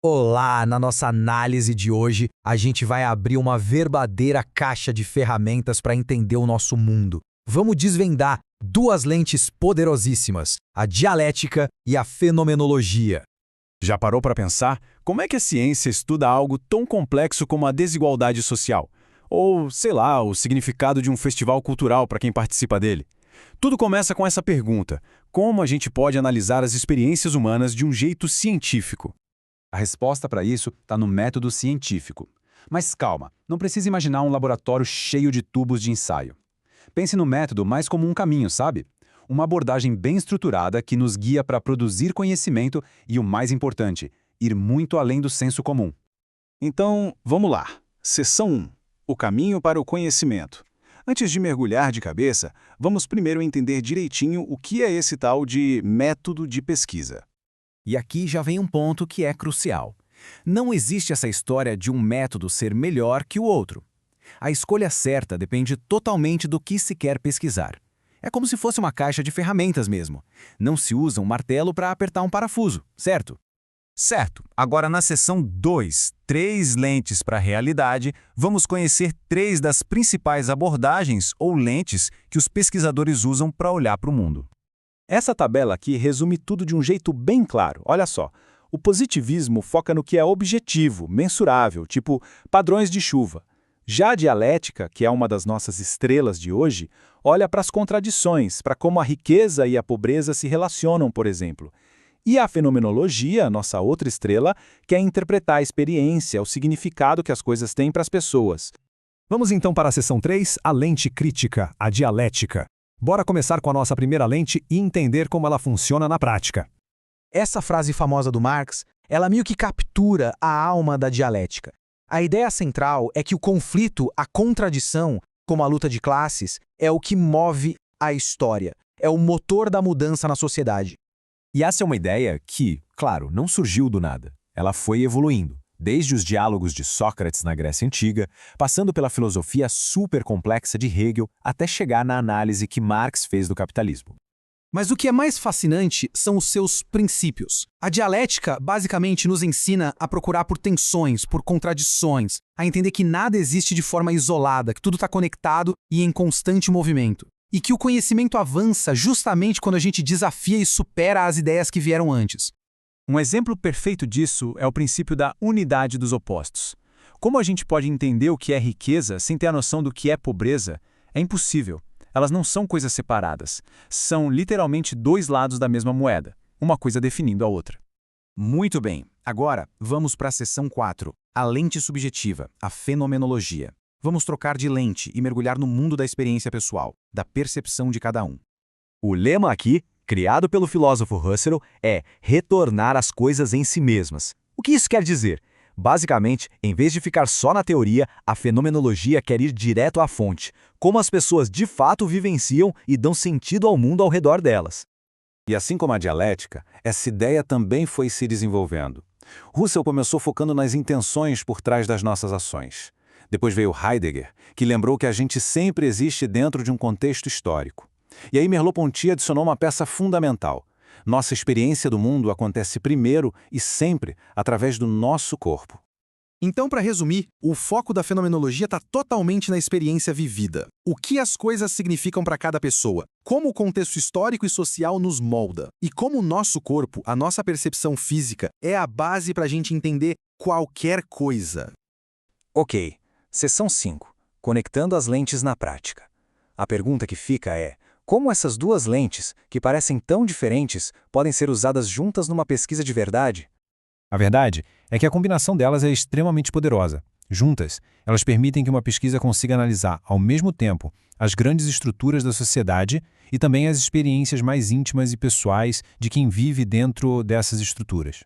Olá! Na nossa análise de hoje, a gente vai abrir uma verdadeira caixa de ferramentas para entender o nosso mundo. Vamos desvendar duas lentes poderosíssimas, a dialética e a fenomenologia. Já parou para pensar como é que a ciência estuda algo tão complexo como a desigualdade social? Ou, sei lá, o significado de um festival cultural para quem participa dele? Tudo começa com essa pergunta: como a gente pode analisar as experiências humanas de um jeito científico? A resposta para isso está no método científico. Mas calma, não precisa imaginar um laboratório cheio de tubos de ensaio. Pense no método mais como um caminho, sabe? Uma abordagem bem estruturada que nos guia para produzir conhecimento e, o mais importante, ir muito além do senso comum. Então, vamos lá. Seção 1. O caminho para o conhecimento. Antes de mergulhar de cabeça, vamos primeiro entender direitinho o que é esse tal de método de pesquisa. E aqui já vem um ponto que é crucial. Não existe essa história de um método ser melhor que o outro. A escolha certa depende totalmente do que se quer pesquisar. É como se fosse uma caixa de ferramentas mesmo. Não se usa um martelo para apertar um parafuso, certo? Certo. Agora, na seção 2, 3 lentes para a realidade, vamos conhecer 3 das principais abordagens ou lentes que os pesquisadores usam para olhar para o mundo. Essa tabela aqui resume tudo de um jeito bem claro. Olha só, o positivismo foca no que é objetivo, mensurável, tipo padrões de chuva. Já a dialética, que é uma das nossas estrelas de hoje, olha para as contradições, para como a riqueza e a pobreza se relacionam, por exemplo. E a fenomenologia, nossa outra estrela, quer interpretar a experiência, o significado que as coisas têm para as pessoas. Vamos então para a seção 3, a lente crítica, a dialética. Bora começar com a nossa primeira lente e entender como ela funciona na prática. Essa frase famosa do Marx, ela meio que captura a alma da dialética. A ideia central é que o conflito, a contradição, como a luta de classes, é o que move a história, é o motor da mudança na sociedade. E essa é uma ideia que, claro, não surgiu do nada. Ela foi evoluindo, desde os diálogos de Sócrates na Grécia Antiga, passando pela filosofia super complexa de Hegel, até chegar na análise que Marx fez do capitalismo. Mas o que é mais fascinante são os seus princípios. A dialética basicamente nos ensina a procurar por tensões, por contradições, a entender que nada existe de forma isolada, que tudo está conectado e em constante movimento. E que o conhecimento avança justamente quando a gente desafia e supera as ideias que vieram antes. Um exemplo perfeito disso é o princípio da unidade dos opostos. Como a gente pode entender o que é riqueza sem ter a noção do que é pobreza? É impossível. Elas não são coisas separadas. São literalmente dois lados da mesma moeda, uma coisa definindo a outra. Muito bem. Agora, vamos para a seção 4, a lente subjetiva, a fenomenologia. Vamos trocar de lente e mergulhar no mundo da experiência pessoal, da percepção de cada um. O lema aqui, criado pelo filósofo Husserl, é retornar às coisas em si mesmas. O que isso quer dizer? Basicamente, em vez de ficar só na teoria, a fenomenologia quer ir direto à fonte, como as pessoas de fato vivenciam e dão sentido ao mundo ao redor delas. E assim como a dialética, essa ideia também foi se desenvolvendo. Husserl começou focando nas intenções por trás das nossas ações. Depois veio Heidegger, que lembrou que a gente sempre existe dentro de um contexto histórico. E aí Merleau-Ponty adicionou uma peça fundamental. Nossa experiência do mundo acontece primeiro e sempre através do nosso corpo. Então, para resumir, o foco da fenomenologia está totalmente na experiência vivida. O que as coisas significam para cada pessoa, como o contexto histórico e social nos molda, e como o nosso corpo, a nossa percepção física, é a base para a gente entender qualquer coisa. Ok, seção 5. Conectando as lentes na prática. A pergunta que fica é: como essas duas lentes, que parecem tão diferentes, podem ser usadas juntas numa pesquisa de verdade? A verdade é que a combinação delas é extremamente poderosa. Juntas, elas permitem que uma pesquisa consiga analisar, ao mesmo tempo, as grandes estruturas da sociedade e também as experiências mais íntimas e pessoais de quem vive dentro dessas estruturas.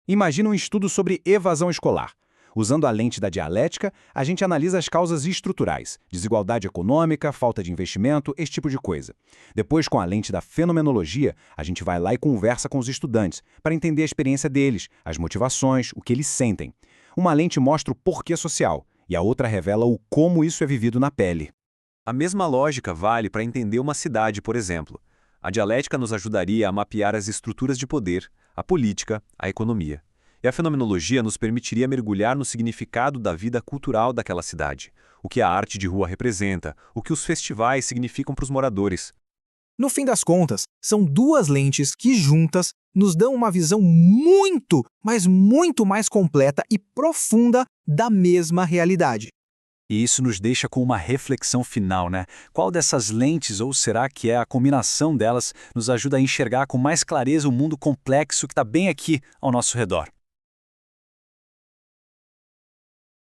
Imagina um estudo sobre evasão escolar. Usando a lente da dialética, a gente analisa as causas estruturais, desigualdade econômica, falta de investimento, esse tipo de coisa. Depois, com a lente da fenomenologia, a gente vai lá e conversa com os estudantes, para entender a experiência deles, as motivações, o que eles sentem. Uma lente mostra o porquê social, e a outra revela o como isso é vivido na pele. A mesma lógica vale para entender uma cidade, por exemplo. A dialética nos ajudaria a mapear as estruturas de poder, a política, a economia. E a fenomenologia nos permitiria mergulhar no significado da vida cultural daquela cidade, o que a arte de rua representa, o que os festivais significam para os moradores. No fim das contas, são duas lentes que, juntas, nos dão uma visão muito, mas muito mais completa e profunda da mesma realidade. E isso nos deixa com uma reflexão final, né? Qual dessas lentes, ou será que é a combinação delas, nos ajuda a enxergar com mais clareza o mundo complexo que está bem aqui ao nosso redor?